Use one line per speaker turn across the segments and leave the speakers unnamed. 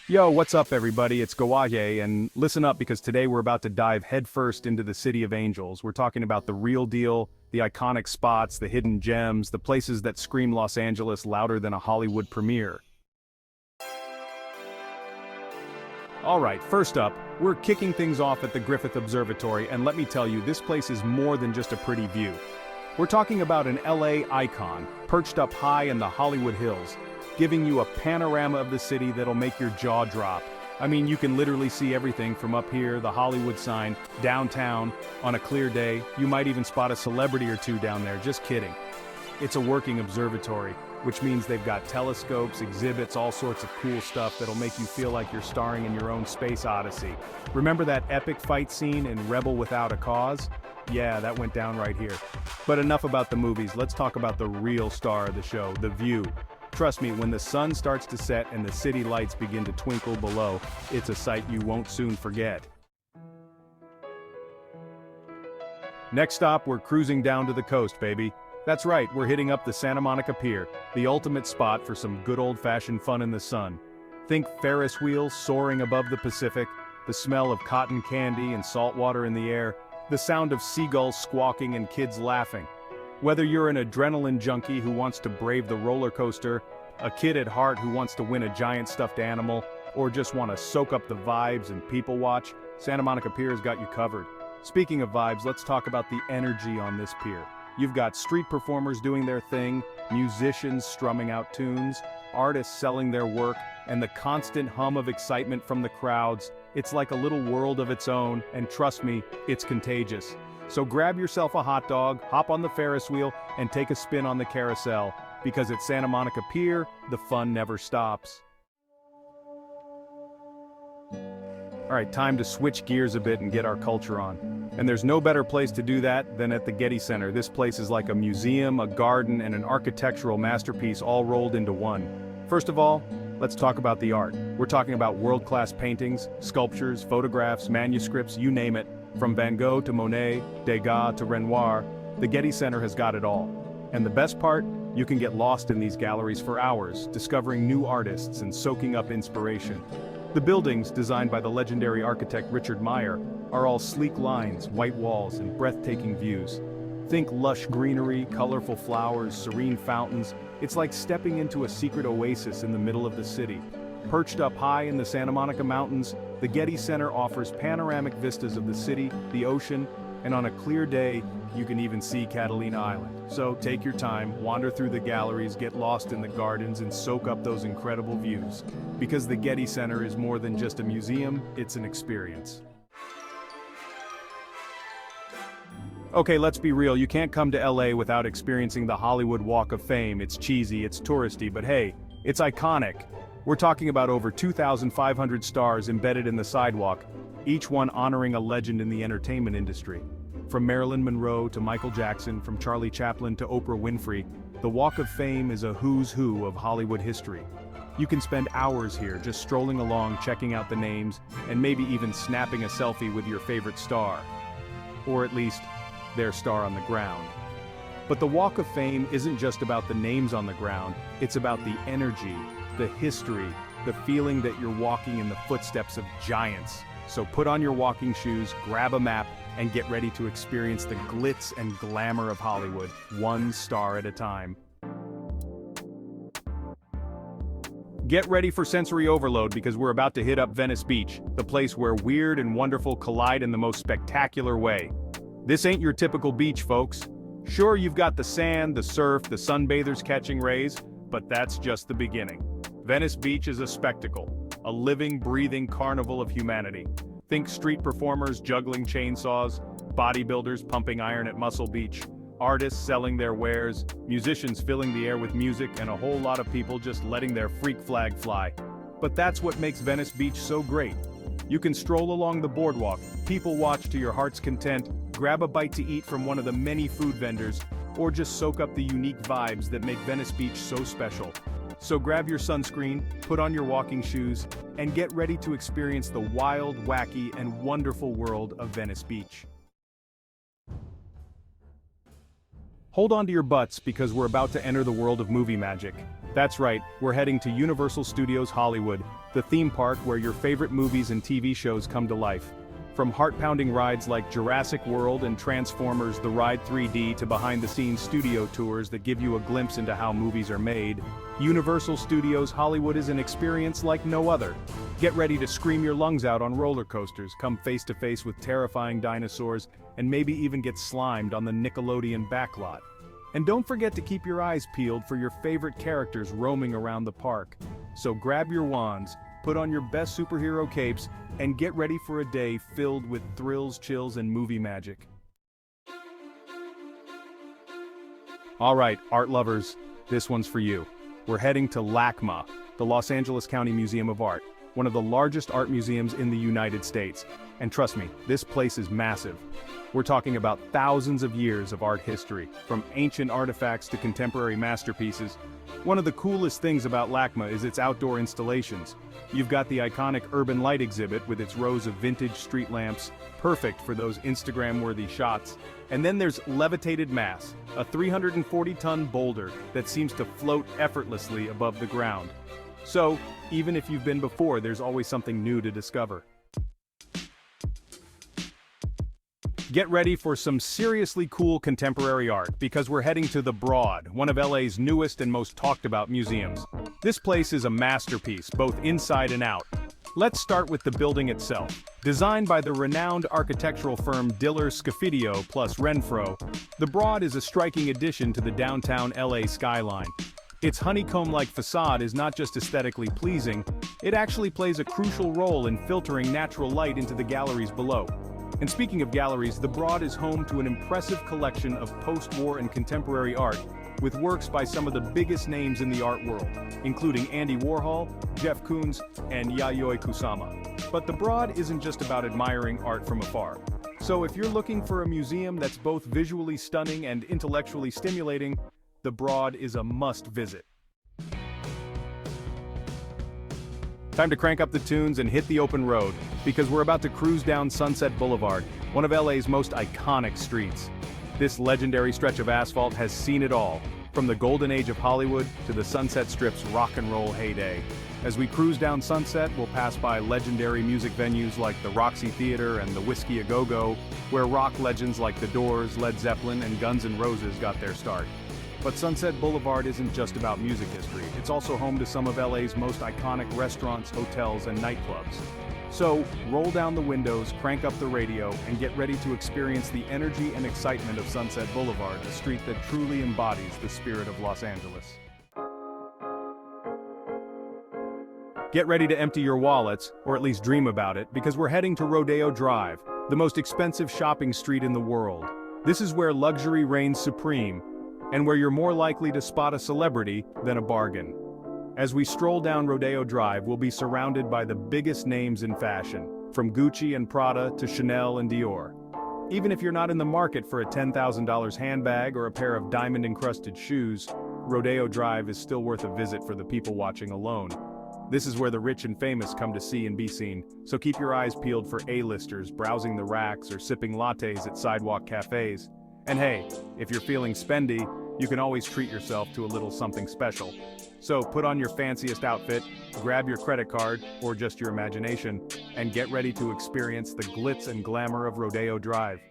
Yo, what's up everybody? It's Gawaye, and listen up because today we're about to dive headfirst into the City of Angels. We're talking about the real deal, the iconic spots, the hidden gems, the places that scream Los Angeles louder than a Hollywood premiere. Alright, first up, we're kicking things off at the Griffith Observatory, and let me tell you, this place is more than just a pretty view. We're talking about an LA icon, perched up high in the Hollywood Hills, giving you a panorama of the city that'll make your jaw drop. I mean, you can literally see everything from up here, the Hollywood sign, downtown. On a clear day, you might even spot a celebrity or two down there, just kidding. It's a working observatory, which means they've got telescopes, exhibits, all sorts of cool stuff that'll make you feel like you're starring in your own space odyssey. Remember that epic fight scene in Rebel Without a Cause? Yeah, that went down right here. But enough about the movies, let's talk about the real star of the show, the view. Trust me, when the sun starts to set and the city lights begin to twinkle below, it's a sight you won't soon forget. Next stop, we're cruising down to the coast, baby. That's right, we're hitting up the Santa Monica Pier, the ultimate spot for some good old-fashioned fun in the sun. Think Ferris wheels soaring above the Pacific, the smell of cotton candy and salt water in the air, the sound of seagulls squawking and kids laughing. Whether you're an adrenaline junkie who wants to brave the roller coaster, a kid at heart who wants to win a giant stuffed animal, or just want to soak up the vibes and people watch, Santa Monica Pier has got you covered. Speaking of vibes, let's talk about the energy on this pier. You've got street performers doing their thing, musicians strumming out tunes, artists selling their work, and the constant hum of excitement from the crowds. It's like a little world of its own, and trust me, it's contagious. So grab yourself a hot dog, hop on the Ferris wheel, and take a spin on the carousel, because at Santa Monica Pier, the fun never stops. Alright, time to switch gears a bit and get our culture on. And there's no better place to do that than at the Getty Center. This place is like a museum, a garden, and an architectural masterpiece all rolled into one. First of all, let's talk about the art. We're talking about world-class paintings, sculptures, photographs, manuscripts, you name it. From Van Gogh to Monet, Degas to Renoir, the Getty Center has got it all. And the best part? You can get lost in these galleries for hours, discovering new artists and soaking up inspiration. The buildings, designed by the legendary architect Richard Meier, are all sleek lines, white walls, and breathtaking views. Think lush greenery, colorful flowers, serene fountains. It's like stepping into a secret oasis in the middle of the city. Perched up high in the Santa Monica Mountains, the Getty Center offers panoramic vistas of the city, the ocean, and on a clear day, you can even see Catalina Island. So take your time, wander through the galleries, get lost in the gardens, and soak up those incredible views. Because the Getty Center is more than just a museum, it's an experience. Okay, let's be real, you can't come to LA without experiencing the Hollywood Walk of Fame. It's cheesy, it's touristy, but hey, it's iconic. We're talking about over 2,500 stars embedded in the sidewalk, each one honoring a legend in the entertainment industry. From Marilyn Monroe to Michael Jackson, from Charlie Chaplin to Oprah Winfrey, the Walk of Fame is a who's who of Hollywood history. You can spend hours here just strolling along, checking out the names, and maybe even snapping a selfie with your favorite star. Or at least, their star on the ground. But the Walk of Fame isn't just about the names on the ground, it's about the energy, the history, the feeling that you're walking in the footsteps of giants. So put on your walking shoes, grab a map, and get ready to experience the glitz and glamour of Hollywood, one star at a time. Get ready for sensory overload because we're about to hit up Venice Beach, the place where weird and wonderful collide in the most spectacular way. This ain't your typical beach, folks. Sure, you've got the sand, the surf, the sunbathers catching rays, but that's just the beginning. Venice Beach is a spectacle, a living, breathing carnival of humanity. Think street performers juggling chainsaws, bodybuilders pumping iron at Muscle Beach, artists selling their wares, musicians filling the air with music, and a whole lot of people just letting their freak flag fly. But that's what makes Venice Beach so great. You can stroll along the boardwalk, people watch to your heart's content, grab a bite to eat from one of the many food vendors, or just soak up the unique vibes that make Venice Beach so special. So grab your sunscreen, put on your walking shoes, and get ready to experience the wild, wacky, and wonderful world of Venice Beach. Hold on to your butts because we're about to enter the world of movie magic. That's right, we're heading to Universal Studios Hollywood, the theme park where your favorite movies and TV shows come to life. From heart-pounding rides like Jurassic World and Transformers: The Ride 3D to behind-the-scenes studio tours that give you a glimpse into how movies are made, Universal Studios Hollywood is an experience like no other. Get ready to scream your lungs out on roller coasters, come face-to-face with terrifying dinosaurs, and maybe even get slimed on the Nickelodeon backlot. And don't forget to keep your eyes peeled for your favorite characters roaming around the park. So grab your wands, put on your best superhero capes, and get ready for a day filled with thrills, chills, and movie magic. Alright, art lovers, this one's for you. We're heading to LACMA, the Los Angeles County Museum of Art, one of the largest art museums in the United States. And trust me, this place is massive. We're talking about thousands of years of art history, from ancient artifacts to contemporary masterpieces. One of the coolest things about LACMA is its outdoor installations. You've got the iconic urban light exhibit with its rows of vintage street lamps, perfect for those Instagram-worthy shots. And then there's Levitated Mass, a 340-ton boulder that seems to float effortlessly above the ground. So, even if you've been before, there's always something new to discover. Get ready for some seriously cool contemporary art, because we're heading to the Broad, one of LA's newest and most talked about museums. This place is a masterpiece, both inside and out. Let's start with the building itself. Designed by the renowned architectural firm Diller Scofidio plus Renfro, the Broad is a striking addition to the downtown LA skyline. Its honeycomb-like facade is not just aesthetically pleasing, it actually plays a crucial role in filtering natural light into the galleries below. And speaking of galleries, the Broad is home to an impressive collection of post-war and contemporary art, with works by some of the biggest names in the art world, including Andy Warhol, Jeff Koons, and Yayoi Kusama. But the Broad isn't just about admiring art from afar. So if you're looking for a museum that's both visually stunning and intellectually stimulating, the Broad is a must-visit. Time to crank up the tunes and hit the open road, because we're about to cruise down Sunset Boulevard, one of LA's most iconic streets. This legendary stretch of asphalt has seen it all, from the golden age of Hollywood to the Sunset Strip's rock and roll heyday. As we cruise down Sunset, we'll pass by legendary music venues like the Roxy Theater and the Whiskey A Go-Go, where rock legends like The Doors, Led Zeppelin, and Guns N' Roses got their start. But Sunset Boulevard isn't just about music history, it's also home to some of LA's most iconic restaurants, hotels, and nightclubs. So, roll down the windows, crank up the radio, and get ready to experience the energy and excitement of Sunset Boulevard, a street that truly embodies the spirit of Los Angeles. Get ready to empty your wallets, or at least dream about it, because we're heading to Rodeo Drive, the most expensive shopping street in the world. This is where luxury reigns supreme, and where you're more likely to spot a celebrity than a bargain. As we stroll down Rodeo Drive, we'll be surrounded by the biggest names in fashion, from Gucci and Prada to Chanel and Dior. Even if you're not in the market for a $10,000 handbag or a pair of diamond-encrusted shoes, Rodeo Drive is still worth a visit for the people watching alone. This is where the rich and famous come to see and be seen, so keep your eyes peeled for A-listers browsing the racks or sipping lattes at sidewalk cafes. And hey, if you're feeling spendy, you can always treat yourself to a little something special. So put on your fanciest outfit, grab your credit card, or just your imagination, and get ready to experience the glitz and glamour of Rodeo Drive.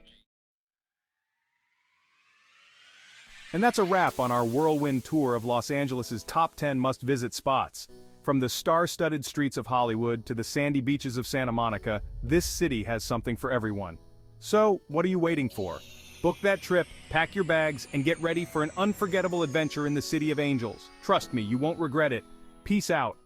And that's a wrap on our whirlwind tour of Los Angeles' top 10 must-visit spots. From the star-studded streets of Hollywood to the sandy beaches of Santa Monica, this city has something for everyone. So, what are you waiting for? Book that trip, pack your bags, and get ready for an unforgettable adventure in the City of Angels. Trust me, you won't regret it. Peace out.